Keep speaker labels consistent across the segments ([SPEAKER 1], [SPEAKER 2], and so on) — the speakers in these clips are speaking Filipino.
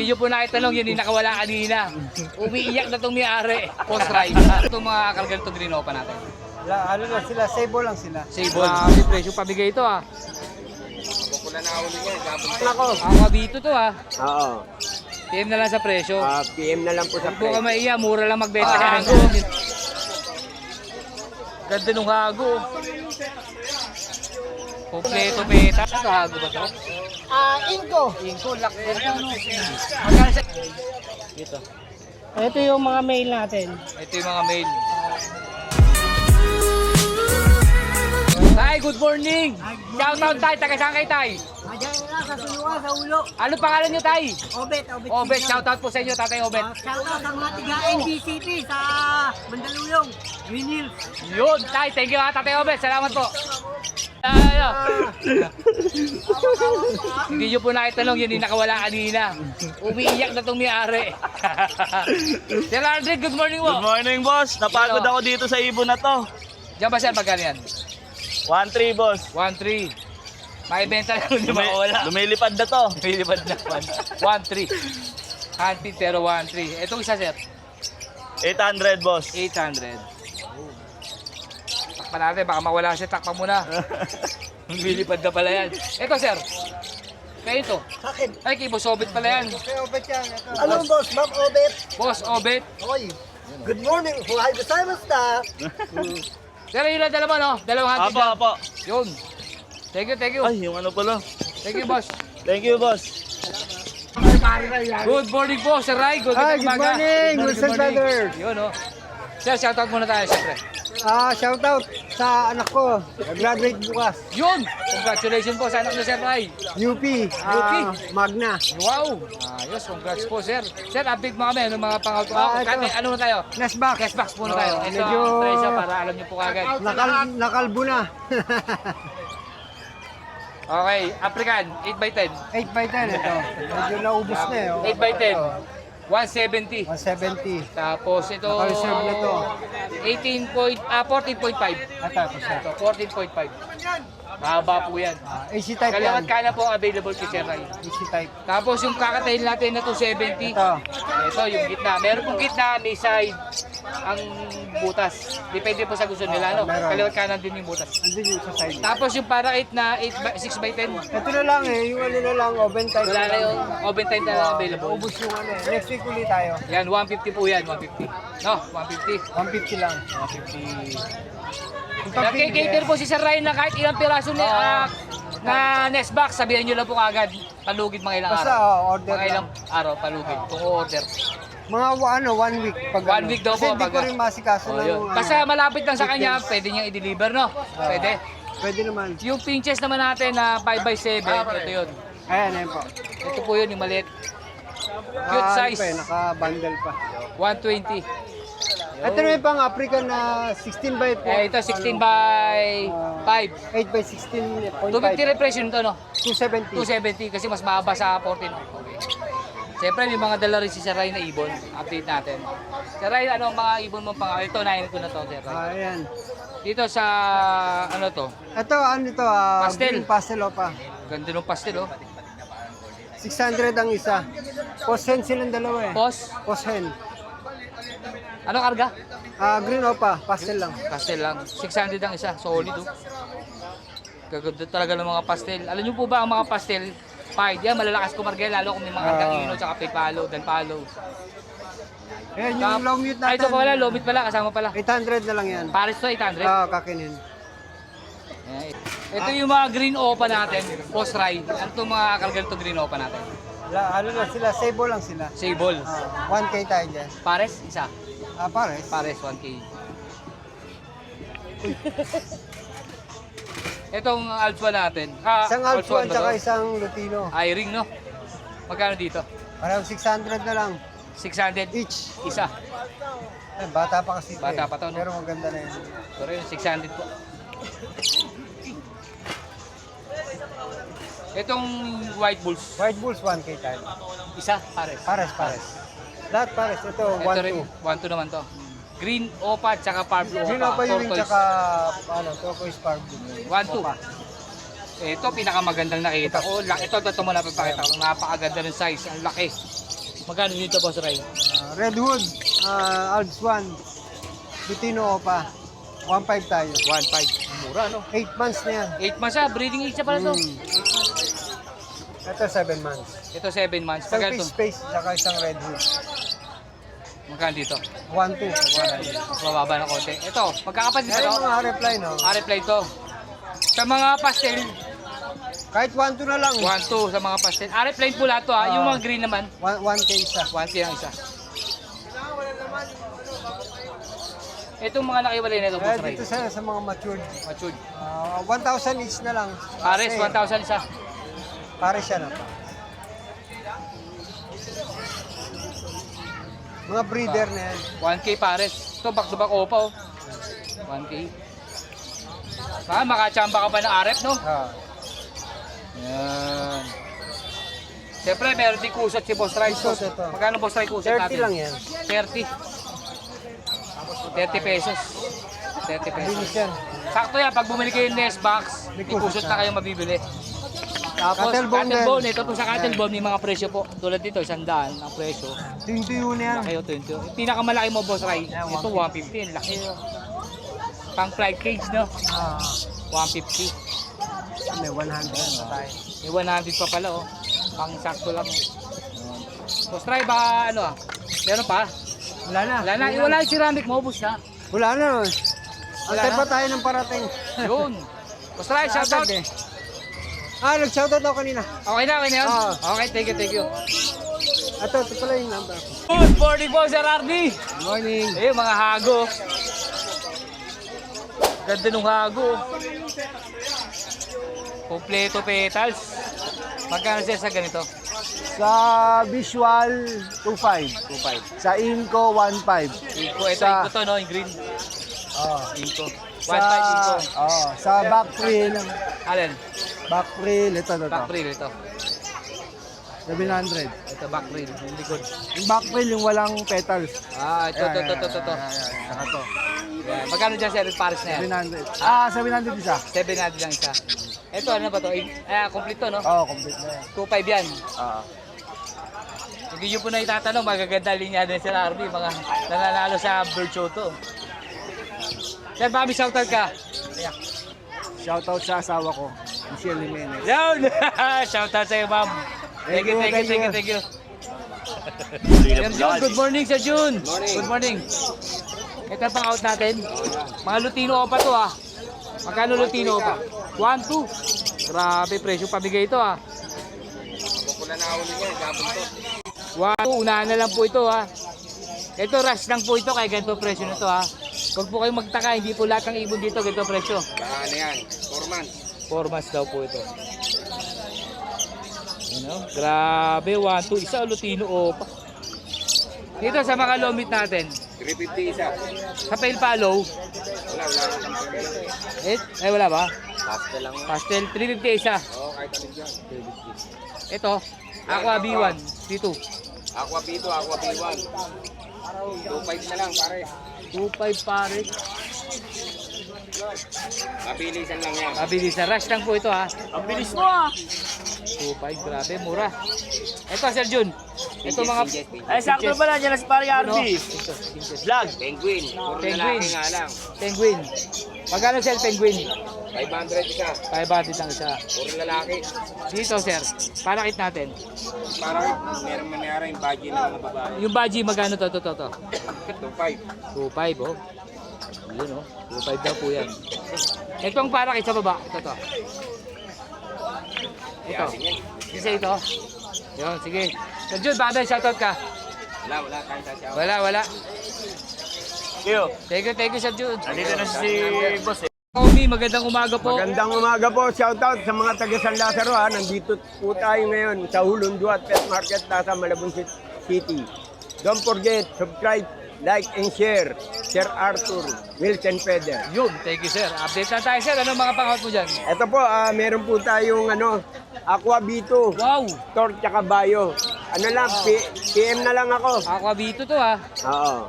[SPEAKER 1] Hindi nyo po nakitanong, yun yung nakawala kanina. Umiiyak na itong may-ari. Post-ride. Itong mga kalganto green opa natin.
[SPEAKER 2] Ano na sila, sable lang sila.
[SPEAKER 1] Sable. May presyo pabigay ito ah.
[SPEAKER 3] Pula na uli niya.
[SPEAKER 2] Ako.
[SPEAKER 1] Ang kabito to ah.
[SPEAKER 2] Oo.
[SPEAKER 1] PM na lang sa presyo.
[SPEAKER 2] PM na lang po sa
[SPEAKER 1] Huwag po ka maiya, mura lang magbenta yan. Ganda nung hago. Kompleto beta. Ito hago ba to?
[SPEAKER 2] Inko.
[SPEAKER 1] Inko, laki. Magkano sa... Ito.
[SPEAKER 2] Ito yung mga mail natin.
[SPEAKER 1] Ito yung mga mail. Tay, good morning! Shout out Tay, taga saan kayo Tay?
[SPEAKER 2] Ayan na sa suluwa, sa ulo.
[SPEAKER 1] Ano pangalan nyo Tay?
[SPEAKER 2] Obet.
[SPEAKER 1] Obet, shout out po sa inyo Tatay Obet.
[SPEAKER 2] Shout out sa mga tiga NBCP sa Mandaluyong. Green Hills.
[SPEAKER 1] Yun, Tay, thank you ha Tatay Obet, salamat po. Hindi nyo po nakitanong, yun yung nakawala kanina. Umiiyak na itong may-ari. Sir Aldrich, good morning mo.
[SPEAKER 3] Good morning, boss. Napagod
[SPEAKER 1] Hello.
[SPEAKER 3] ako dito sa ibon na to.
[SPEAKER 1] Diyan ba sir, magkano yan?
[SPEAKER 3] 1-3, boss.
[SPEAKER 1] 1-3. May benta lang, hindi makawala.
[SPEAKER 3] Lumilipad na to.
[SPEAKER 1] Pilipad na. 1-3. Hunted pero 1-3. Itong isa sir,
[SPEAKER 3] 800, boss.
[SPEAKER 1] 800. Takpan natin, baka mawala siya, takpan mo na. Lumilipad na pala yan. Ito sir, kayo ito.
[SPEAKER 2] Akin.
[SPEAKER 1] Ay, kay Boss Obet pala yan.
[SPEAKER 2] Okay, Obet yan. Ano boss, Ma'am Obet?
[SPEAKER 1] Boss Obet.
[SPEAKER 2] Oy. Good morning. Huhay ba tayo basta?
[SPEAKER 1] Sir, yun lang dalawa no? Dalawang hunted
[SPEAKER 3] Apo,
[SPEAKER 1] lang.
[SPEAKER 3] apo.
[SPEAKER 1] Yun. Thank you, thank you.
[SPEAKER 3] Ay, yung ano pala.
[SPEAKER 1] Thank you, boss.
[SPEAKER 3] Thank you, boss.
[SPEAKER 1] Good morning po, Sir Ray. Good
[SPEAKER 2] Hi, good
[SPEAKER 1] umaga.
[SPEAKER 2] morning, Wilson brother.
[SPEAKER 1] Yun, oh. Sir, shoutout muna tayo, siyempre.
[SPEAKER 2] Shout out sa anak ko. Graduate bukas.
[SPEAKER 1] Yun! Congratulations po sa anak niyo, Sir Ray.
[SPEAKER 2] UP.
[SPEAKER 1] UP.
[SPEAKER 2] Magna.
[SPEAKER 1] Wow! Ayos, congrats po, sir. Sir, update mo kami. Anong mga pang-out?
[SPEAKER 2] ito.
[SPEAKER 1] Ano na tayo?
[SPEAKER 2] Nesback.
[SPEAKER 1] Guest box muna tayo. Ito
[SPEAKER 2] medyo
[SPEAKER 1] ang presyo para alam niyo po kagad.
[SPEAKER 2] nakalbo na.
[SPEAKER 1] Okay, African, 8x10.
[SPEAKER 2] 8x10 ito. Medyo naubos na eh.
[SPEAKER 1] 8x10. 170.
[SPEAKER 2] 170.
[SPEAKER 1] Tapos ito,
[SPEAKER 2] Naka-reserve na to.
[SPEAKER 1] 14.5.
[SPEAKER 2] Ito siya.
[SPEAKER 1] Ito, 14.5. Mahaba po yan.
[SPEAKER 2] AC type
[SPEAKER 1] Kaliwat
[SPEAKER 2] yan.
[SPEAKER 1] ka na po available kay Sir Ray.
[SPEAKER 2] AC type.
[SPEAKER 1] Tapos yung kakatail natin na 270.
[SPEAKER 2] Ito.
[SPEAKER 1] Ito yung gitna. Meron pong gitna, may side ang butas. Depende po sa gusto nila. No?
[SPEAKER 2] Meron.
[SPEAKER 1] Kaliwat kanan din yung butas.
[SPEAKER 2] Andun yung sa side.
[SPEAKER 1] Tapos yung para 8 na 6x10.
[SPEAKER 2] Ito na lang eh. Yung ano na lang. Oven type.
[SPEAKER 1] Wala na yung oven time na lang available.
[SPEAKER 2] Ubus yung ano eh. Next week ulit tayo.
[SPEAKER 1] Yan, 150 po yan. 150. No, 150.
[SPEAKER 2] 150 lang.
[SPEAKER 1] 150. Nagkikater po si Sir Ryan na kahit ilang piraso na nest box, sabihan nyo lang po kagad. Palugid mga ilang
[SPEAKER 2] Basta
[SPEAKER 1] araw.
[SPEAKER 2] order
[SPEAKER 1] Mga ilang
[SPEAKER 2] lang.
[SPEAKER 1] araw, palugid. Kung o-order.
[SPEAKER 2] Mga 1 week. Pag
[SPEAKER 1] 1 week daw
[SPEAKER 2] Kasi
[SPEAKER 1] po,
[SPEAKER 2] hindi ko
[SPEAKER 1] pag-
[SPEAKER 2] rin masikaso
[SPEAKER 1] Oh,
[SPEAKER 2] ng
[SPEAKER 1] yun. Basta malapit lang sa kanya,
[SPEAKER 2] details.
[SPEAKER 1] pwede niyang i-deliver, no? Pwede.
[SPEAKER 2] Pwede naman.
[SPEAKER 1] Yung pinches naman natin na 5x7, ito yun.
[SPEAKER 2] Ayan po.
[SPEAKER 1] Ito po yun, yung maliit. Cute size.
[SPEAKER 2] Naka-bundle pa.
[SPEAKER 1] 120.
[SPEAKER 2] Ito naman pang African na 16 by 4.
[SPEAKER 1] Ito 16 by 5.
[SPEAKER 2] 8 by 16.5.
[SPEAKER 1] 250 repression to, no?
[SPEAKER 2] 270.
[SPEAKER 1] 270 kasi mas mahaba sa 14. Okay. Siyempre, may mga dala rin si Sir Ray na ibon. Update natin. Sir Ray, ano ang mga ibon mo pang... Ito, nahin ko na to, Sir Ray.
[SPEAKER 2] Ayan.
[SPEAKER 1] Dito sa... Ano to?
[SPEAKER 2] Ito, ano ito?
[SPEAKER 1] Pastel.
[SPEAKER 2] Green pastel opa.
[SPEAKER 1] Ganda ng pastel, oh.
[SPEAKER 2] 600 ang isa. Post hen silang dalawa eh.
[SPEAKER 1] Pos?
[SPEAKER 2] Post hen.
[SPEAKER 1] Anong karga?
[SPEAKER 2] Green opa, pastel lang.
[SPEAKER 1] Pastel lang. 600 ang isa. Solid, oh. Gaganda talaga ng mga pastel. Alam niyo po ba ang mga pastel? Pied. Yan, malalakas kumarga. Lalo kung may mga kantang ino, tsaka pipalo, danpalo.
[SPEAKER 2] Ayan, yung long mute
[SPEAKER 1] Ay,
[SPEAKER 2] natin.
[SPEAKER 1] ito pala. Lomit pala. Kasama pala.
[SPEAKER 2] 800 na lang yan.
[SPEAKER 1] Paris to, 800.
[SPEAKER 2] Kakinin.
[SPEAKER 1] Ayan. Ito yung mga green opa natin. Post ride. Ano itong mga kalganto green opa natin?
[SPEAKER 2] Ano na sila, sable lang sila.
[SPEAKER 1] Sable.
[SPEAKER 2] 1K tayo dyan.
[SPEAKER 1] Pares, isa.
[SPEAKER 2] Pares.
[SPEAKER 1] Pares, 1K. Itong alpha natin.
[SPEAKER 2] Isang Alpha at
[SPEAKER 1] ba
[SPEAKER 2] saka
[SPEAKER 1] to?
[SPEAKER 2] isang Lutino.
[SPEAKER 1] I-ring, no? Magkano dito?
[SPEAKER 2] Parang 600 na lang
[SPEAKER 1] 600
[SPEAKER 2] each.
[SPEAKER 1] isa.
[SPEAKER 2] Bata pa kasi ito
[SPEAKER 1] Bata
[SPEAKER 2] eh.
[SPEAKER 1] pa to, no?
[SPEAKER 2] Pero maganda na yun.
[SPEAKER 1] Pero yun, 600 po. Itong white bulls,
[SPEAKER 2] White Bulls 1K tayo.
[SPEAKER 1] isa, pares.
[SPEAKER 2] Pares. Lahat pares. Ito,
[SPEAKER 1] Ito rin,
[SPEAKER 2] 1-2.
[SPEAKER 1] 1-2 naman to. Green opa, tsaka purple opa.
[SPEAKER 2] Green pa yun,
[SPEAKER 1] Tortoise.
[SPEAKER 2] tsaka turquoise park.
[SPEAKER 1] 1-2. Ito, pinakamagandang nakita ko. Ito mo na papakita ko. Napakaganda ng size. Ang laki. Magkano dito, Boss Ray?
[SPEAKER 4] Redwood, Alps 1, Lutino Opa, 1.5 tayo.
[SPEAKER 1] 1.5. Mura, no?
[SPEAKER 4] 8 months na yan.
[SPEAKER 1] 8 months siya, breeding age siya pala to.
[SPEAKER 4] Ito 7 months.
[SPEAKER 1] Ito 7 months.
[SPEAKER 4] Isang
[SPEAKER 1] Magkano
[SPEAKER 4] fish
[SPEAKER 1] to?
[SPEAKER 4] space, saka isang Redwood.
[SPEAKER 1] Magkano dito?
[SPEAKER 4] 1.2.
[SPEAKER 1] Mas mababa na konti. Ito, magkakapatid
[SPEAKER 4] Yan
[SPEAKER 1] ito.
[SPEAKER 4] yung mga reply, no?
[SPEAKER 1] Reply to. Sa mga pastel,
[SPEAKER 4] Kahit 1.2 na lang.
[SPEAKER 1] 1-2 sa mga pastel. Reply po lahat to ha. Yung mga green naman,
[SPEAKER 4] 1K isa.
[SPEAKER 1] 1K ang isa. Itong mga nakiwalay na ito, Boss Ray.
[SPEAKER 4] Dito sa mga matured.
[SPEAKER 1] Matured.
[SPEAKER 4] 1,000 each na lang.
[SPEAKER 1] Pares,
[SPEAKER 4] Kasi
[SPEAKER 1] 1,000 isa.
[SPEAKER 4] Pares siya na. Mga breeder na yan.
[SPEAKER 1] 1K pares. Ito, back to back opa oh. 1K. Makachamba ka pa ng RF, no? Yan. Siyempre, meron din kusot si Boss Ray.
[SPEAKER 4] Kusot ito.
[SPEAKER 1] Magkano Boss Ray kusot
[SPEAKER 4] 30
[SPEAKER 1] natin?
[SPEAKER 4] lang yan.
[SPEAKER 1] 30. 30 pesos. 30 pesos.
[SPEAKER 4] Bilis yan.
[SPEAKER 1] Sakto yan, pag bumili kayo ng nest box,
[SPEAKER 4] May
[SPEAKER 1] may kusot
[SPEAKER 4] kusot
[SPEAKER 1] na
[SPEAKER 4] na.
[SPEAKER 1] kayong mabibili. Tapos,
[SPEAKER 4] Cattlebone
[SPEAKER 1] Cattlebone,
[SPEAKER 4] din.
[SPEAKER 1] ito po sa Cattlebone, may mga presyo po. Tulad dito, 100 ang presyo.
[SPEAKER 4] Tuyo na yan.
[SPEAKER 1] Laki o 20. Yung pinakamalaki mo, Boss Ray, ito 150. Laki o. Pang flight cage, no? 150.
[SPEAKER 4] May 100 pa tayo.
[SPEAKER 1] May 100 pa pala, oh. Pang sakto lang. Boss Ray, baka ano ah? Meron pa?
[SPEAKER 4] Wala na.
[SPEAKER 1] Wala na. Wala yung ceramic mo, boss na.
[SPEAKER 4] Wala na.
[SPEAKER 1] Wala
[SPEAKER 4] Antay
[SPEAKER 1] na?
[SPEAKER 4] pa tayo ng parating.
[SPEAKER 1] Yun. Boss Ray, shoutout.
[SPEAKER 4] Agad eh. Nag-shoutout ako kanina.
[SPEAKER 1] Okay na yun?
[SPEAKER 4] Oo.
[SPEAKER 1] Okay, thank you.
[SPEAKER 4] Ito pala yung number.
[SPEAKER 1] Good morning po, Sir Arnie.
[SPEAKER 4] Good morning.
[SPEAKER 1] Eh, mga hago. Ganda nung hago. Kompleto petals. Magkano siya sa ganito?
[SPEAKER 4] Sa visual, 2.5.
[SPEAKER 1] 2.5.
[SPEAKER 4] Sa Inco, 1.5.
[SPEAKER 1] Inko, ito,
[SPEAKER 4] Sa-
[SPEAKER 1] Inko to, no? Yung green.
[SPEAKER 4] Oh.
[SPEAKER 1] Inko. 1.5
[SPEAKER 4] Sa,
[SPEAKER 1] Inko.
[SPEAKER 4] sa back frill,
[SPEAKER 1] Alin?
[SPEAKER 4] ito.
[SPEAKER 1] Back reel ito.
[SPEAKER 4] 700.
[SPEAKER 1] Ito, back reel. Yung likod.
[SPEAKER 4] Yung back frill, yung walang petals.
[SPEAKER 1] Ito.
[SPEAKER 4] Saka to.
[SPEAKER 1] Yan. Magkano dyan, Sir? Paris na yan?
[SPEAKER 4] 700. 700 isa.
[SPEAKER 1] 700 lang isa. Ito, ano ba to? Complete to, no?
[SPEAKER 4] Oo, complete na yan.
[SPEAKER 1] 2.5 yan.
[SPEAKER 4] Oo.
[SPEAKER 1] Hindi nyo po na itatanong, magaganda linya din sila RB, mga nananalo sa bird show to. Sir, Bobby, shoutout ka.
[SPEAKER 4] Shoutout sa asawa ko, Michelle Jimenez.
[SPEAKER 1] Yan! Shoutout sa'yo, ma'am. Thank you. Sir Jun, good morning, Sir Jun. Good morning. Ito ang pang-out natin. Mga Lutino pa to, ah. Magkano Lutino pa? 1-2. Grabe, presyo pamigay ito, ah. 1-2, unahan na lang po ito, ha. Ito, rush lang po ito, kaya ganito presyo na to, ha. Huwag po kayong magtaka, hindi po lahat ng ibon dito, ganito presyo.
[SPEAKER 3] Ano yan? 4 months.
[SPEAKER 1] 4 months daw po ito. Ano? Grabe, 1-2, isa Lutino Opa. Dito sa mga lomit natin,
[SPEAKER 3] 350 isa.
[SPEAKER 1] sa pale follow,
[SPEAKER 3] Wala na kang
[SPEAKER 1] wala ba?
[SPEAKER 3] Pastel lang.
[SPEAKER 1] Pastel, 350 isa.
[SPEAKER 3] Oo, kahit alin dyan.
[SPEAKER 1] Ito, Aqua B1, B2.
[SPEAKER 3] Aqua B2, Aqua B1. 2.5 na lang, pare.
[SPEAKER 1] 2.5 pare.
[SPEAKER 3] Mabilisan lang yan.
[SPEAKER 1] Mabilis na, rush lang po ito, ha.
[SPEAKER 3] Ang bilis mo ah!
[SPEAKER 1] 2.5, grabe, mura. Ito, Sir Jun. Ito mga...
[SPEAKER 3] Ay, sakto ba na dyan na si pare
[SPEAKER 1] Ano?
[SPEAKER 3] RB?
[SPEAKER 1] Vlog.
[SPEAKER 3] Penguin. Puro
[SPEAKER 1] Penguin.
[SPEAKER 3] lalaki nga lang.
[SPEAKER 1] Penguin. Magkano, Sir, Penguin?
[SPEAKER 3] 500 isa.
[SPEAKER 1] 500 lang isa.
[SPEAKER 3] Puro lalaki.
[SPEAKER 1] Dito, Sir, palakit natin.
[SPEAKER 3] Para meron mangyari yung budget ng mga babae.
[SPEAKER 1] Yung baji, magkano to?
[SPEAKER 3] 2.5.
[SPEAKER 1] 2.5, oh. Yun, oh. 2.5 daw po yan. Itong parakit sa baba. Ito. Isa ito. Yun, sige. Sir Jun, baka dahil shoutout ka.
[SPEAKER 3] Wala. Kahit sa siya.
[SPEAKER 1] Wala.
[SPEAKER 3] Yo,
[SPEAKER 1] Thank you, Sir Jun.
[SPEAKER 3] nandito na si boss eh.
[SPEAKER 1] Komi, magandang umaga po.
[SPEAKER 4] Magandang umaga po. Shoutout sa mga taga San Lazaro ha. Nandito po tayo ngayon sa Hulunduat Pet Market Plaza, Malabon City. Don't forget, subscribe, like, and share. Sir Arthur, Wilson Feder.
[SPEAKER 1] Yun, thank you, Sir. Update na tayo, Sir. Anong mga pang-out mo dyan?
[SPEAKER 4] Ito po, meron po tayong Aqua B2,
[SPEAKER 1] Wow!
[SPEAKER 4] Tor tsaka Bayo. Ano lang, PM na lang ako.
[SPEAKER 1] Aqua Vito to, ha.
[SPEAKER 4] Oo.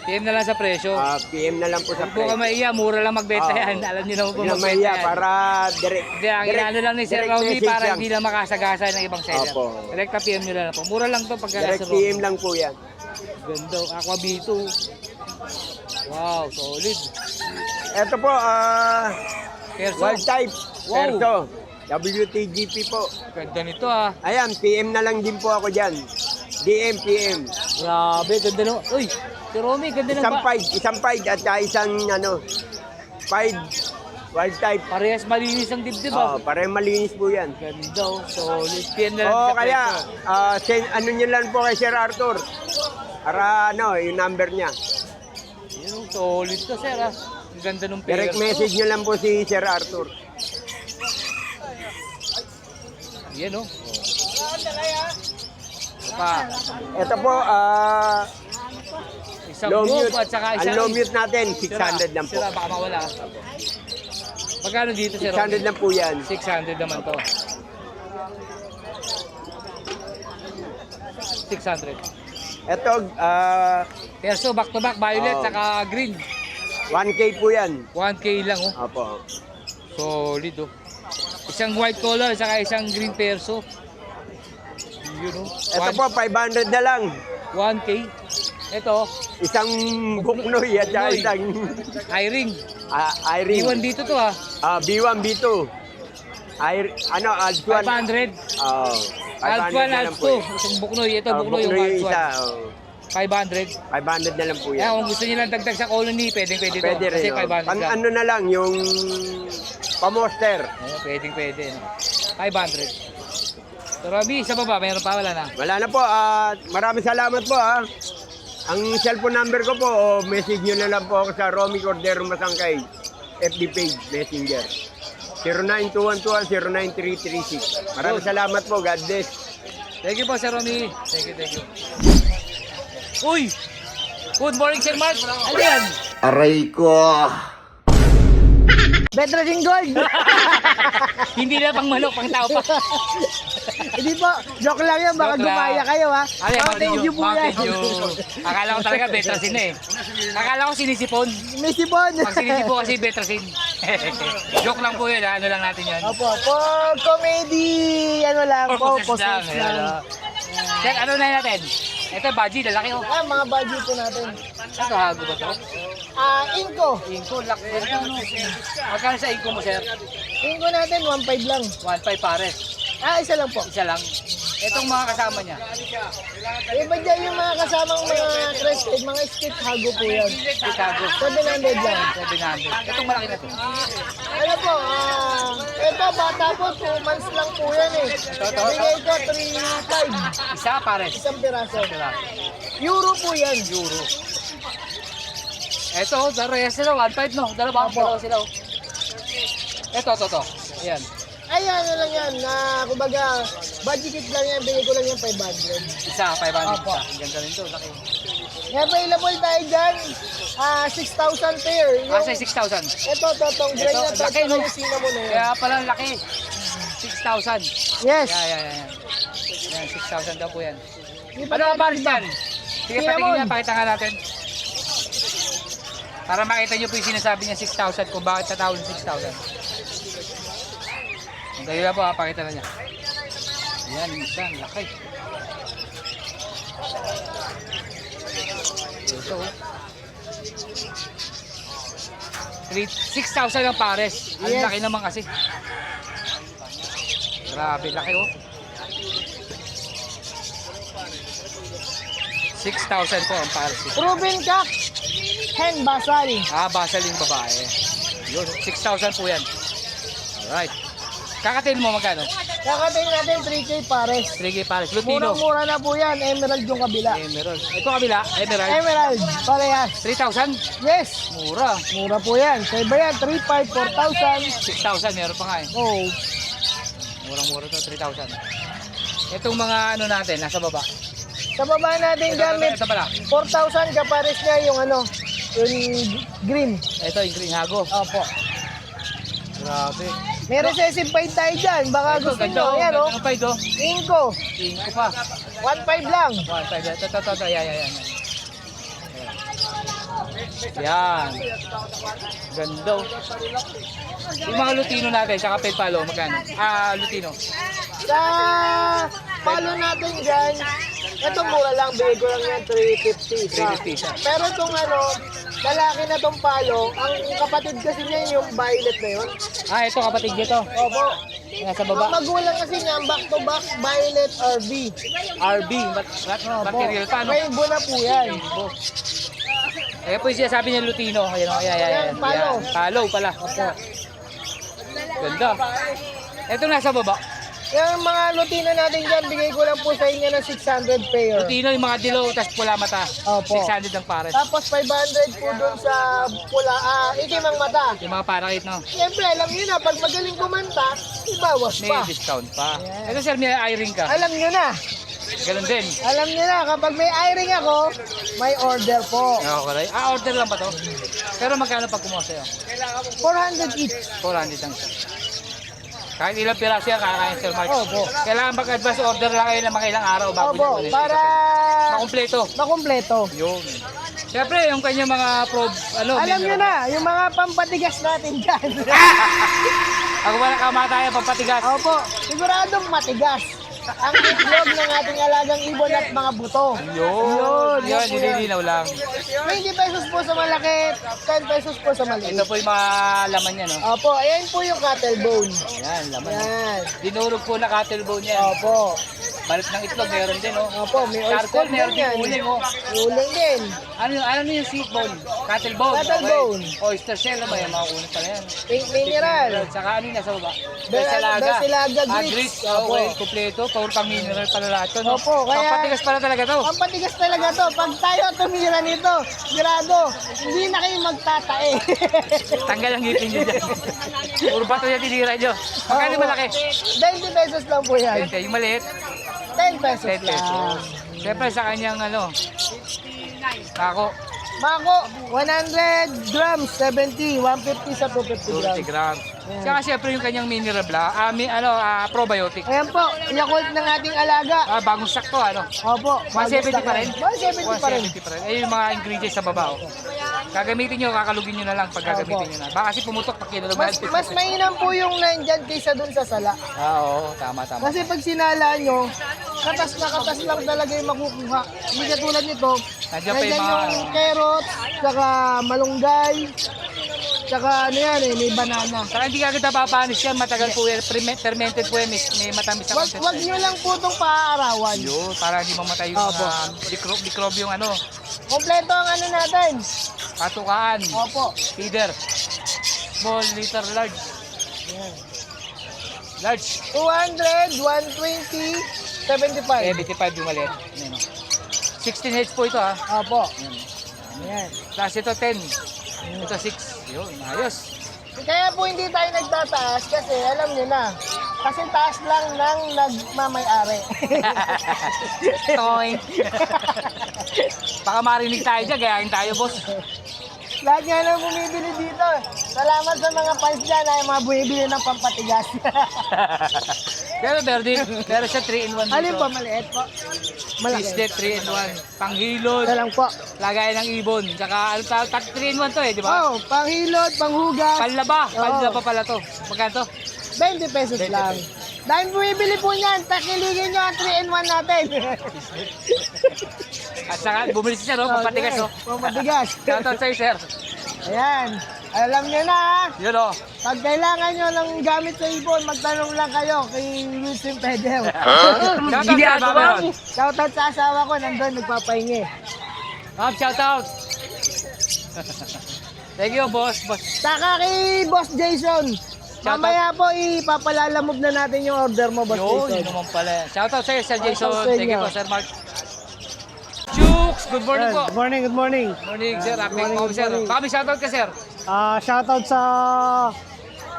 [SPEAKER 1] PM na lang sa presyo.
[SPEAKER 4] PM na lang po sa
[SPEAKER 1] Huwag po ka maiya, mura lang magbenta
[SPEAKER 4] Oo.
[SPEAKER 1] yan. Alam niyo naman po
[SPEAKER 4] Hindi na
[SPEAKER 1] magbenta
[SPEAKER 4] mahiya
[SPEAKER 1] yan.
[SPEAKER 4] para direct.
[SPEAKER 1] Hindi, ang inaano lang ni Sir
[SPEAKER 4] direct
[SPEAKER 1] Romy
[SPEAKER 4] message
[SPEAKER 1] para
[SPEAKER 4] lang.
[SPEAKER 1] hindi lang makasagasa ng ibang seller.
[SPEAKER 4] Opo.
[SPEAKER 1] Direkta PM nyo lang po. Mura lang to pagka
[SPEAKER 4] Direct
[SPEAKER 1] Sir Romy.
[SPEAKER 4] PM lang po yan.
[SPEAKER 1] Ganda. Aqua B2. Wow, solid.
[SPEAKER 4] Ito po,
[SPEAKER 1] Perso.
[SPEAKER 4] wild type.
[SPEAKER 1] Wow.
[SPEAKER 4] Perso. WTGP po.
[SPEAKER 1] Ganda nito ah.
[SPEAKER 4] Ayan, PM na lang din po ako dyan. DM, PM.
[SPEAKER 1] Grabe, ganda no. Uy, si Romy, ganda ng
[SPEAKER 4] Isang pied at saka isang pied wild type.
[SPEAKER 1] Parehas malinis ang dibdib ah.
[SPEAKER 4] Parang malinis po yan.
[SPEAKER 1] Ganda oh. Solid. PM na lang
[SPEAKER 4] Oo,
[SPEAKER 1] sa
[SPEAKER 4] kaya,
[SPEAKER 1] presyo.
[SPEAKER 4] ano nyo lang po kay Sir Arthur. Para yung number niya.
[SPEAKER 1] Yun, oh, solid to sir ah. Ang ganda ng
[SPEAKER 4] Direct
[SPEAKER 1] perso.
[SPEAKER 4] message nyo lang po si Sir Arthur.
[SPEAKER 1] Yan oh. Pa,
[SPEAKER 4] Ito po,
[SPEAKER 1] isang
[SPEAKER 4] low
[SPEAKER 1] move
[SPEAKER 4] mute.
[SPEAKER 1] at saka
[SPEAKER 4] Ang
[SPEAKER 1] isang
[SPEAKER 4] low mute natin, 600 lang po.
[SPEAKER 1] Sira, baka mawala. Magkano dito sir?
[SPEAKER 4] 600 lang po yan.
[SPEAKER 1] 600 naman to. 600.
[SPEAKER 4] Ito,
[SPEAKER 1] Perso, back to back, violet,
[SPEAKER 4] Oo.
[SPEAKER 1] saka green.
[SPEAKER 4] 1K po yan.
[SPEAKER 1] 1K lang oh.
[SPEAKER 4] Opo.
[SPEAKER 1] Solid oh. Isang white collar, saka isang green perso. Yun oh.
[SPEAKER 4] Ito po, 500 na lang.
[SPEAKER 1] 1K. Ito,
[SPEAKER 4] Isang buknoy at saka
[SPEAKER 1] Buknoy.
[SPEAKER 4] isang
[SPEAKER 1] I-ring.
[SPEAKER 4] Iring.
[SPEAKER 1] B1 dito to ah.
[SPEAKER 4] B1, B2. Alts 1.
[SPEAKER 1] 500.
[SPEAKER 4] Oh, 500
[SPEAKER 1] Alts 1,
[SPEAKER 4] na lang
[SPEAKER 1] Alts
[SPEAKER 4] po.
[SPEAKER 1] 2. Isang buknoy. Ito, buknoy yung
[SPEAKER 4] Buknoy
[SPEAKER 1] Alts 1.
[SPEAKER 4] isa.
[SPEAKER 1] 500.
[SPEAKER 4] 500 na lang po
[SPEAKER 1] Kaya
[SPEAKER 4] yan.
[SPEAKER 1] kung gusto niyo lang dagdag sa colony, pwede to.
[SPEAKER 4] Pwede rin.
[SPEAKER 1] Kasi
[SPEAKER 4] Oh.
[SPEAKER 1] 500
[SPEAKER 4] Pang
[SPEAKER 1] lang.
[SPEAKER 4] ano na lang, yung pamoster.
[SPEAKER 1] Pwede. No? 500. So, Robbie, isa pa ba? Mayroon pa? Wala na.
[SPEAKER 4] Wala na po. Maraming salamat po. Ang cellphone number ko po, message nyo na lang po ako sa Romy Cordero Masangkay. FB page, Messenger. 092121093336. Maraming salamat po. God bless.
[SPEAKER 1] Thank you po, Sir Romy. Thank you. Uy! Good morning, Sir Mark. Ano yan?
[SPEAKER 5] Aray ko!
[SPEAKER 2] Betrosing Gold!
[SPEAKER 1] Hindi na pang manok, pang tao pa.
[SPEAKER 2] Hindi po, joke lang yan, baka
[SPEAKER 1] Joke lang.
[SPEAKER 2] gumaya kayo ha.
[SPEAKER 1] Ano yan?
[SPEAKER 2] Mountain Dew po yan.
[SPEAKER 1] Mountain Dew. Akala ko talaga Betrasin na eh. Akala ko sinisipon.
[SPEAKER 2] May sipon.
[SPEAKER 1] Pag sinisipon kasi Betrasin. Joke lang po yun, ha? Ano lang natin yan.
[SPEAKER 2] Opo, for comedy, ano lang po,
[SPEAKER 1] Purposes lang.
[SPEAKER 2] poses lang.
[SPEAKER 1] Sir, ano na natin? Ito, Baji, lalaki oh.
[SPEAKER 2] Mga budget po natin.
[SPEAKER 1] Ito, hago ba ito?
[SPEAKER 2] Inko.
[SPEAKER 1] Inko, laki. Magkano sa inko mo, sir?
[SPEAKER 2] Inko natin, 1.5 lang.
[SPEAKER 1] 1.5 pares.
[SPEAKER 2] Isa lang po.
[SPEAKER 1] Isa lang. Itong mga kasama niya.
[SPEAKER 2] Iba dyan yung mga kasamang mga crested, mga stick hago po yan.
[SPEAKER 1] Chicago.
[SPEAKER 2] 700 lang.
[SPEAKER 1] 700. Itong malaki na to.
[SPEAKER 2] Ano po, ito bata po, 2 months lang po yan eh. Bigay ko 3.5.
[SPEAKER 1] Isa pares.
[SPEAKER 2] Isang piraso.
[SPEAKER 1] Diba?
[SPEAKER 2] Euro po yan.
[SPEAKER 1] Euro. Ito, dalawa sila. 1.5 no. Dalawa sila. Oh. Ito. Ayan.
[SPEAKER 2] Ay, ano lang yan, kumbaga, budget lang yan, bigay ko lang yan 500.
[SPEAKER 1] Isa, 500
[SPEAKER 2] Opo.
[SPEAKER 1] isa. Ang ganda rin to. Laki.
[SPEAKER 2] Available tayo dyan, 6,000 pair.
[SPEAKER 1] Asa 6,000.
[SPEAKER 2] Ito, tong gray na to,
[SPEAKER 1] laki, no?
[SPEAKER 2] yung cinnamon na yan.
[SPEAKER 1] Kaya pala laki. 6,000.
[SPEAKER 2] Yes.
[SPEAKER 1] Yan. Yan, 6,000 daw po yan.
[SPEAKER 2] Di pa
[SPEAKER 1] Ano ang
[SPEAKER 2] tayo
[SPEAKER 1] pares yan? Sige,
[SPEAKER 2] Cinnamon.
[SPEAKER 1] patingin na, pakita nga natin. Para makita nyo po yung sinasabi niya 6,000 kung bakit tatawag 6,000. Dahil na po, pakita na niya. Yan, isa, laki. Ito. 6,000 ang pares. Ang
[SPEAKER 2] Yes.
[SPEAKER 1] laki naman kasi. Grabe, laki oh. 6,000 po ang pares.
[SPEAKER 2] Proven cock, hen basal.
[SPEAKER 1] Basal yung babae. Yun, 6,000 po yan. Alright. Kakatin mo magkano?
[SPEAKER 2] Kakatayin natin 3K pares.
[SPEAKER 1] 3K pares. Lutino.
[SPEAKER 2] Murang-mura na po yan, emerald yung kabila.
[SPEAKER 1] Emerald. Ito kabila, emerald.
[SPEAKER 2] Emerald, parehas.
[SPEAKER 1] 3,000?
[SPEAKER 2] Yes,
[SPEAKER 1] Mura.
[SPEAKER 2] mura po yan. Sa iba yan, 3,500, 4,000.
[SPEAKER 1] 6,000 meron pa nga eh.
[SPEAKER 2] Oh,
[SPEAKER 1] Murang-mura to, 3,000. Itong mga ano natin, nasa baba.
[SPEAKER 2] sa baba natin gamit,
[SPEAKER 1] Ito pala.
[SPEAKER 2] 4,000 kapares niya yung ano, yung green.
[SPEAKER 1] Ito yung green hago.
[SPEAKER 2] Opo.
[SPEAKER 1] Grabe.
[SPEAKER 2] May recessive fight tayo dyan. Baka gusto nyo. Yan o.
[SPEAKER 1] Ganda pa ito.
[SPEAKER 2] Inko.
[SPEAKER 1] Inko pa.
[SPEAKER 2] 1.5 lang.
[SPEAKER 1] 1,500. Ito. Yan. Yan. Ganda. Oh. Yung mga Lutino natin, saka pet palo, magkano? Lutino.
[SPEAKER 2] Sa palo natin dyan, ito mura lang, bigay ko lang yan, 350 isa.
[SPEAKER 1] 350 isa.
[SPEAKER 2] Pero itong ano, lalaki na itong palo, ang kapatid kasi niya yung violet na yun.
[SPEAKER 1] Ito kapatid niya to.
[SPEAKER 2] Opo.
[SPEAKER 1] Nasa
[SPEAKER 2] Ang
[SPEAKER 1] baba.
[SPEAKER 2] magulang kasi niya, back to back, violet RB.
[SPEAKER 1] RB. Material pa, no?
[SPEAKER 2] Rainbow na po yan.
[SPEAKER 1] Ayan po yung sinasabi niya Lutino. Ayan, ayan.
[SPEAKER 2] Palo.
[SPEAKER 1] Ayan, palo pala.
[SPEAKER 2] Opo.
[SPEAKER 1] Ganda. Ito nasa baba.
[SPEAKER 2] Yung mga Lutino natin dyan, bigay ko lang po sa inyo ng 600 pair.
[SPEAKER 1] Lutino, yung mga dilaw, tas pula mata.
[SPEAKER 2] Opo.
[SPEAKER 1] 600 ang pares.
[SPEAKER 2] Tapos 500 po dun sa pula, itim ang mata.
[SPEAKER 1] Yung mga parakit, no?
[SPEAKER 2] Siyempre, alam nyo na, pag magaling kumanta, ibawas
[SPEAKER 1] May
[SPEAKER 2] pa.
[SPEAKER 1] discount pa.
[SPEAKER 2] Ayan.
[SPEAKER 1] Ito sir, may i-ring ka.
[SPEAKER 2] Alam nyo na.
[SPEAKER 1] Ganun din.
[SPEAKER 2] Alam nyo na, kapag may i-ring ako, may order po.
[SPEAKER 1] Okay. Order lang ba to? Pero magkano pag kumuha sa'yo?
[SPEAKER 2] 400 each.
[SPEAKER 1] 400 lang siya. Kahit ilang piraso yan, kakain Sir Mark.
[SPEAKER 2] Opo.
[SPEAKER 1] Kailangan mag-advance order lang kayo ng mga ilang araw bago
[SPEAKER 2] Opo,
[SPEAKER 1] ulit.
[SPEAKER 2] para
[SPEAKER 1] Makumpleto.
[SPEAKER 2] makumpleto.
[SPEAKER 1] Yun. Siyempre, yung kanyang mga
[SPEAKER 2] Alam nyo na, yung mga pampatigas natin dyan.
[SPEAKER 1] Ako ba nakamatayan pampatigas?
[SPEAKER 2] Opo, siguradong matigas. Ang itlog ng ating alagang ibon at mga buto.
[SPEAKER 1] Yun. Yan,
[SPEAKER 2] po
[SPEAKER 1] nililinaw lang.
[SPEAKER 2] 20 pesos po sa malaki, 10 pesos po sa maliit.
[SPEAKER 1] Ito po yung mga laman niya, no?
[SPEAKER 2] Opo, ayan po yung cattle bone.
[SPEAKER 1] Yan, laman.
[SPEAKER 2] Yan.
[SPEAKER 1] Dinurog po na cattle bone yan.
[SPEAKER 2] Opo.
[SPEAKER 1] Balat ng itlog, meron din, no?
[SPEAKER 2] Opo, may
[SPEAKER 1] Charcoal,
[SPEAKER 2] oyster
[SPEAKER 1] meron
[SPEAKER 2] din yan.
[SPEAKER 1] din uling, oh.
[SPEAKER 2] Uling din.
[SPEAKER 1] Ano yung seat bone? Cattle bone.
[SPEAKER 2] Cattle
[SPEAKER 1] okay.
[SPEAKER 2] bone.
[SPEAKER 1] Oyster shell na ba yan? Mga kunin pala yan.
[SPEAKER 2] Pink mineral.
[SPEAKER 1] Saka ano yung nasa baba?
[SPEAKER 2] Besilaga grits.
[SPEAKER 1] Grits.
[SPEAKER 2] Opo.
[SPEAKER 1] Okay, kompleto. Power pang mineral pala lahat to, no?
[SPEAKER 2] Opo, kaya-
[SPEAKER 1] Pampatigas pala talaga to.
[SPEAKER 2] Ang patigas talaga to. Pag tayo tumira nito, sigurado, hindi na kayo magtatae.
[SPEAKER 1] Tanggal ang ngipin nyo dyan. Puro bato yan tinira nyo. Magkano yung malaki?
[SPEAKER 2] 20 pesos lang po yan.
[SPEAKER 1] Okay, yung maliit,
[SPEAKER 2] 10 pesos
[SPEAKER 1] 10
[SPEAKER 2] lang.
[SPEAKER 1] pesos. Siyempre sa kanyang ako,
[SPEAKER 2] Mako, 100 grams, 70, 150 sa 250
[SPEAKER 1] 20
[SPEAKER 2] grams.
[SPEAKER 1] grams. Saka siyempre yung kanyang mineral probiotic.
[SPEAKER 2] Ayan po, Yakult ng ating alaga.
[SPEAKER 1] Bagong sakto, ano?
[SPEAKER 2] Opo.
[SPEAKER 1] 170 pa rin?
[SPEAKER 2] 170 pa rin.
[SPEAKER 1] 170 pa rin. Ayun yung mga ingredients sa baba, oh. Gagamitin nyo, kakalugin nyo na lang pag gagamitin nyo na. Baka kasi pumutok pag kinalog.
[SPEAKER 2] Mas mainam po yung nandyan kaysa dun sa sala.
[SPEAKER 1] Oo, tama.
[SPEAKER 2] Kasi pag sinala nyo, katas na katas lang talaga yung makukuha. Hindi katulad nito,
[SPEAKER 1] Nandiyan pa yung
[SPEAKER 2] nandyan
[SPEAKER 1] mga-
[SPEAKER 2] yung carrot, saka malunggay, saka ano yan may banana.
[SPEAKER 1] Saka hindi ka kita papanis yan, matagal po yan, fermented po yan, may matamis na content.
[SPEAKER 2] Wag nyo lang po itong paaarawan.
[SPEAKER 1] Yun, para hindi mamatay yung
[SPEAKER 2] Opo.
[SPEAKER 1] microbe yung
[SPEAKER 2] Kompleto ang ano natin.
[SPEAKER 1] patukaan,
[SPEAKER 2] Opo.
[SPEAKER 1] feeder, small, liter, large. Large,
[SPEAKER 2] 200, 120, 75.
[SPEAKER 1] 75 yung maliit. Ayan, oh. 16 heads po ito, ha.
[SPEAKER 2] Opo. Ayan.
[SPEAKER 1] Tapos ito 10, ito 6. Yun, ayos.
[SPEAKER 2] Kaya po hindi tayo nagtataas kasi alam nyo na. Kasi taas lang ng nagmamay-ari.
[SPEAKER 1] Toing. Baka marinig tayo dyan, gayahin tayo, boss.
[SPEAKER 2] Lahat nga lang bumibili dito. Salamat sa mga fans dyan ay mga bumibili ng pampatigas.
[SPEAKER 1] Pero meron siya 3-in-1 dito.
[SPEAKER 2] Alin pa maliit po? Malaki.
[SPEAKER 1] Fislet 3-in-1. Panghilod,
[SPEAKER 2] Ito lang po.
[SPEAKER 1] lagay ng ibon. Tsaka 3-in-1 to, di ba?
[SPEAKER 2] Oh, panghilot, panghugas.
[SPEAKER 1] Panlaba pala to. Magkano to?
[SPEAKER 2] 20 pesos
[SPEAKER 1] 20
[SPEAKER 2] lang. Dahil bumibili po niyan, takiligin nyo ang 3-in-1 natin.
[SPEAKER 1] At saka bumili siya, no? Pampatigas, no?
[SPEAKER 2] Pampatigas.
[SPEAKER 1] Shoutout sa'yo, sir.
[SPEAKER 2] Ayan. Alam nyo na ha.
[SPEAKER 1] Yun, oh.
[SPEAKER 2] Pag kailangan nyo ng gamit sa ibon, magtanong lang kayo kay Wilson Pedel.
[SPEAKER 1] Shoutout sa baba yun.
[SPEAKER 2] Shoutout sa asawa ko, nandun nagpapahingi.
[SPEAKER 1] Ma'am, shoutout. Thank you, boss.
[SPEAKER 2] Saka kay Boss Jason. Mamaya po ipapalalamove na natin yung order mo, Boss
[SPEAKER 1] Yun,
[SPEAKER 2] Jason.
[SPEAKER 1] yun naman pala. Shoutout sa'yo, Sir Jason.
[SPEAKER 2] Shoutout sa
[SPEAKER 1] Thank you
[SPEAKER 2] inyo.
[SPEAKER 1] po, Sir Mark. Chooks, good morning po.
[SPEAKER 5] Good morning, good morning.
[SPEAKER 1] Morning, sir. Happy
[SPEAKER 2] morning,
[SPEAKER 1] po,
[SPEAKER 2] good
[SPEAKER 1] sir.
[SPEAKER 2] morning.
[SPEAKER 1] Kami shoutout ka, sir.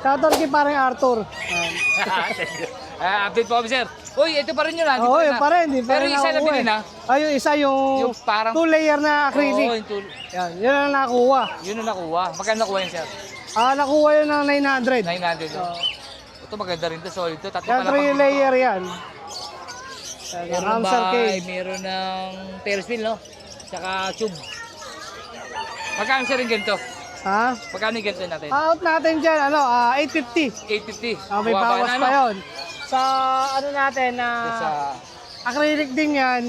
[SPEAKER 5] Shoutout kay parang Arthur.
[SPEAKER 1] Update po kami, sir. Uy, ito pa rin yun, ha? Di
[SPEAKER 5] Oo,
[SPEAKER 1] pa
[SPEAKER 5] yun pa rin. Di pa
[SPEAKER 1] Pero
[SPEAKER 5] rin
[SPEAKER 1] isa na
[SPEAKER 5] nakukuha
[SPEAKER 1] bilhin,
[SPEAKER 5] eh.
[SPEAKER 1] ha?
[SPEAKER 5] Yung isa yung
[SPEAKER 1] Yung parang...
[SPEAKER 5] 2-layer na
[SPEAKER 1] Oo,
[SPEAKER 5] acrylic.
[SPEAKER 1] yung tool.
[SPEAKER 5] Yan, yun ang nakuha.
[SPEAKER 1] Yun ang nakuha. Magkano nakuha yun, sir?
[SPEAKER 5] Nakuha yun ng 900.
[SPEAKER 1] 900. Ito maganda rin to, solid to. Tatlo
[SPEAKER 5] Yan,
[SPEAKER 1] pala
[SPEAKER 5] 3-layer yan.
[SPEAKER 1] Meron
[SPEAKER 5] Ramsar
[SPEAKER 1] ba,
[SPEAKER 5] cage.
[SPEAKER 1] meron ng Ferris wheel, no? Tsaka tube. Magkano sir yung ganito?
[SPEAKER 5] Ha?
[SPEAKER 1] Magkano yung ganito natin?
[SPEAKER 5] Out natin dyan, 850.
[SPEAKER 1] 850.
[SPEAKER 5] May
[SPEAKER 1] Bumaba
[SPEAKER 5] bawas
[SPEAKER 1] na,
[SPEAKER 5] pa
[SPEAKER 1] no?
[SPEAKER 5] yun. Sa ano natin,
[SPEAKER 1] Sa
[SPEAKER 5] acrylic din yan.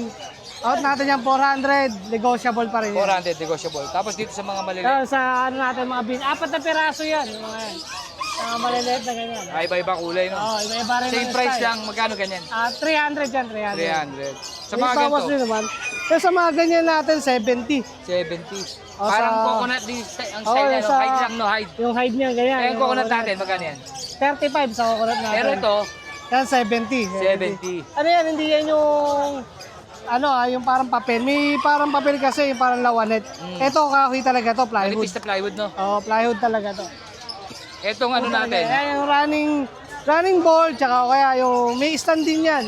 [SPEAKER 5] Out natin yan, 400. Negotiable pa rin yan.
[SPEAKER 1] 400 negotiable. Tapos dito sa mga maliliit.
[SPEAKER 5] Kaya sa ano natin, mga bin, 4 na piraso yan. Yung mga yan. Mga maliliit na ganyan.
[SPEAKER 1] Ay, iba-iba kulay, no?
[SPEAKER 5] Oo, iba-iba rin
[SPEAKER 1] Same
[SPEAKER 5] ang
[SPEAKER 1] price
[SPEAKER 5] style.
[SPEAKER 1] lang. Magkano ganyan?
[SPEAKER 5] 300 yan, 300.
[SPEAKER 1] 300. Sa
[SPEAKER 5] May
[SPEAKER 1] mga
[SPEAKER 5] bawas
[SPEAKER 1] ganito,
[SPEAKER 5] din naman. Kaya sa mga ganyan natin, 70.
[SPEAKER 1] 70.
[SPEAKER 5] O,
[SPEAKER 1] Parang
[SPEAKER 5] sa-
[SPEAKER 1] coconut din ang
[SPEAKER 5] Oo,
[SPEAKER 1] style, ano?
[SPEAKER 5] sa-
[SPEAKER 1] Hide lang, no? Hide.
[SPEAKER 5] Yung hide niya, ganyan.
[SPEAKER 1] Eh, yung coconut natin, magkano yan?
[SPEAKER 5] 35 sa coconut natin.
[SPEAKER 1] Pero ito,
[SPEAKER 5] Yan, 70.
[SPEAKER 1] 70.
[SPEAKER 5] Ano yan, hindi yan yung yung parang papel. May parang papel kasi, yung parang lawanet. Ito, kahoy talaga to, plywood.
[SPEAKER 1] Manipis na plywood, no?
[SPEAKER 5] Oo, plywood talaga to.
[SPEAKER 1] Itong ano natin,
[SPEAKER 5] Ayan, yung running ball, tsaka kaya yung may stand din yan.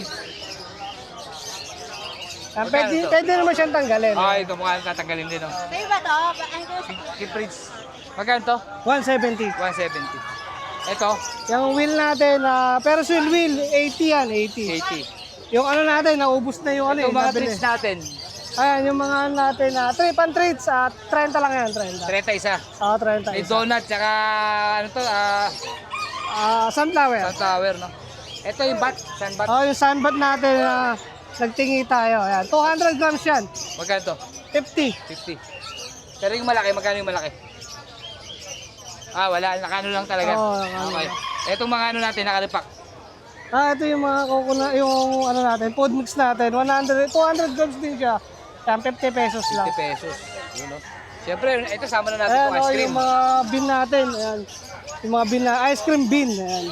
[SPEAKER 1] Magkano to?
[SPEAKER 5] Pwede naman siyang tanggalin.
[SPEAKER 1] ito mukhang tatanggalin din, no?
[SPEAKER 6] Sa'yo ba to? Ano ko sa
[SPEAKER 1] Keep fridge. Magkano to?
[SPEAKER 5] 170.
[SPEAKER 1] 170. Ito,
[SPEAKER 5] Yung wheel natin, pero wheel, 80 yan, 80.
[SPEAKER 1] 80.
[SPEAKER 5] Yung ano natin, naubos na yung ano
[SPEAKER 1] Ito mga
[SPEAKER 5] nabili.
[SPEAKER 1] treats natin,
[SPEAKER 5] Ayan, yung mga ano natin, trip and treats, 30 lang yan, 30.
[SPEAKER 1] 30 isa.
[SPEAKER 5] 30.
[SPEAKER 1] May donut, tsaka ano to,
[SPEAKER 5] Sunflower.
[SPEAKER 1] sunflower, no? Ito yung bat, sunbat.
[SPEAKER 5] Yung sunbat natin, nagtingi tayo. Ayan, 200 grams yan,
[SPEAKER 1] Magkano to?
[SPEAKER 5] 50.
[SPEAKER 1] 50. Pero yung malaki, magkano yung malaki? Wala, nakano lang talaga.
[SPEAKER 5] Oo, nakano
[SPEAKER 1] Okay.
[SPEAKER 5] lang.
[SPEAKER 1] Etong mga ano natin, nakalipak.
[SPEAKER 5] Ito yung mga coconut, yung ano natin, food mix natin, 200 grams din siya. Yan, 50 pesos lang.
[SPEAKER 1] 50 pesos. Yun, no? Siyempre, ito sama na natin
[SPEAKER 5] Ayan,
[SPEAKER 1] itong ice cream.
[SPEAKER 5] yung mga bin natin, ayan. Yung mga bin na, ice cream bin, ayan.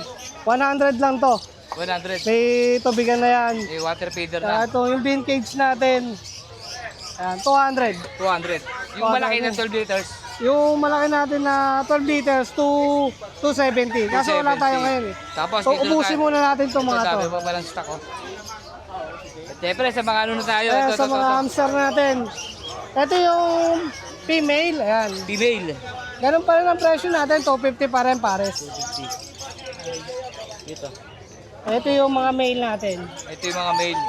[SPEAKER 5] 100 lang to.
[SPEAKER 1] 100.
[SPEAKER 5] May tubigan na yan.
[SPEAKER 1] May water feeder na.
[SPEAKER 5] Ito, yung bin cage natin, ayan, 200.
[SPEAKER 1] 200. Yung malaki na 12 liters,
[SPEAKER 5] Yung malaki natin na 12 liters, 270. Kaso wala
[SPEAKER 1] 270.
[SPEAKER 5] tayo ngayon eh.
[SPEAKER 1] Tapos
[SPEAKER 5] So,
[SPEAKER 1] dito na
[SPEAKER 5] ubusin
[SPEAKER 1] tayo.
[SPEAKER 5] muna natin itong mga
[SPEAKER 1] Ito,
[SPEAKER 5] to.
[SPEAKER 1] dami pa palang stock, oh. At siyempre, sa mga ano na tayo.
[SPEAKER 5] Ayan,
[SPEAKER 1] Ito,
[SPEAKER 5] sa
[SPEAKER 1] ito,
[SPEAKER 5] mga
[SPEAKER 1] ito.
[SPEAKER 5] hamster natin. Ito yung female, ayan.
[SPEAKER 1] Female.
[SPEAKER 5] Ganun pa rin ang presyo natin, 250 pa rin pares.
[SPEAKER 1] 250. Dito.
[SPEAKER 5] Ito yung mga male natin.
[SPEAKER 1] Ito yung mga male.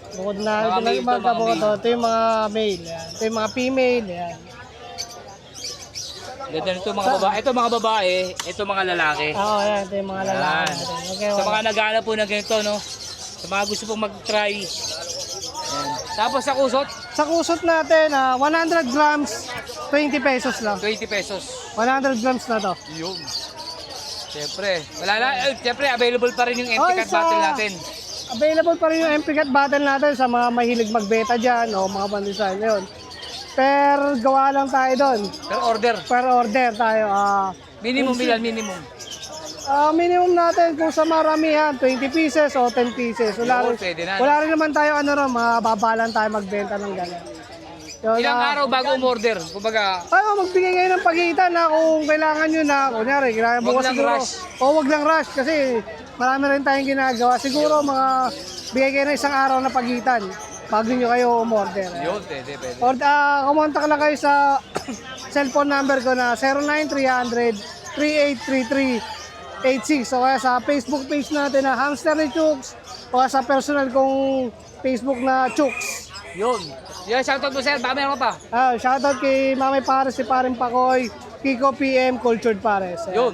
[SPEAKER 5] Bukod na,
[SPEAKER 1] Mga
[SPEAKER 5] ito
[SPEAKER 1] male
[SPEAKER 5] lang
[SPEAKER 1] to, mga
[SPEAKER 5] bukod
[SPEAKER 1] male.
[SPEAKER 5] to. Ito yung mga male, ayan. Ito yung mga female, ayan.
[SPEAKER 1] Ganda nito mga babae. Ito mga babae, ito mga lalaki.
[SPEAKER 5] Oo, ayan. Ito yung mga lalaki
[SPEAKER 1] Yan.
[SPEAKER 5] natin. Okay,
[SPEAKER 1] Sa mga nag-aanap po ng ganito, no? Sa mga gusto pong mag-try. Yan. Tapos sa kusot,
[SPEAKER 5] Sa kusot natin, 100 grams, 20 pesos lang.
[SPEAKER 1] 20 pesos.
[SPEAKER 5] 100 grams na to.
[SPEAKER 1] Yun. Siyempre, wala na. Siyempre, available pa rin yung empty
[SPEAKER 5] Ay,
[SPEAKER 1] cut
[SPEAKER 5] sa-
[SPEAKER 1] bottle natin.
[SPEAKER 5] Available pa rin yung MP Cut Battle natin sa mga mahilig magbeta dyan o mga pandesign. Yun. Per gawa lang tayo doon.
[SPEAKER 1] Per order.
[SPEAKER 5] Per order tayo.
[SPEAKER 1] Minimum ilan, minimum.
[SPEAKER 5] Minimum natin kung sa maramihan, 20 pieces o 10 pieces.
[SPEAKER 1] Yun, pwede na, no?
[SPEAKER 5] Wala rin naman tayo mababalan tayo magbenta ng gano'n. Yun,
[SPEAKER 1] Ilang araw bago umorder? Kumbaga,
[SPEAKER 5] magbigay ngayon ng pagitan na kung kailangan nyo na, kunyari, kailangan
[SPEAKER 1] Wag
[SPEAKER 5] bukas
[SPEAKER 1] lang
[SPEAKER 5] siguro.
[SPEAKER 1] rush.
[SPEAKER 5] Wag lang rush kasi marami rin tayong ginagawa. Siguro mga bigay kayo ng isang araw na pagitan bago nyo kayo umorder.
[SPEAKER 1] yun, pwede.
[SPEAKER 5] Or kumontak lang kayo sa cellphone number ko na 09-300-3833-86. So kaya sa Facebook page natin na Hamster ni Chooks o sa personal kong Facebook na Chooks.
[SPEAKER 1] Yun. Yan, shoutout mo sir. Baka meron ka pa.
[SPEAKER 5] Shoutout kay Mamay Pares, si Paring Pakoy, Kiko PM, Cultured Pares. Ayan.
[SPEAKER 1] Yun.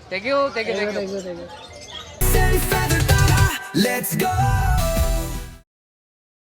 [SPEAKER 1] Thank you, thank you, thank you.
[SPEAKER 5] Thank you.
[SPEAKER 7] Let's go.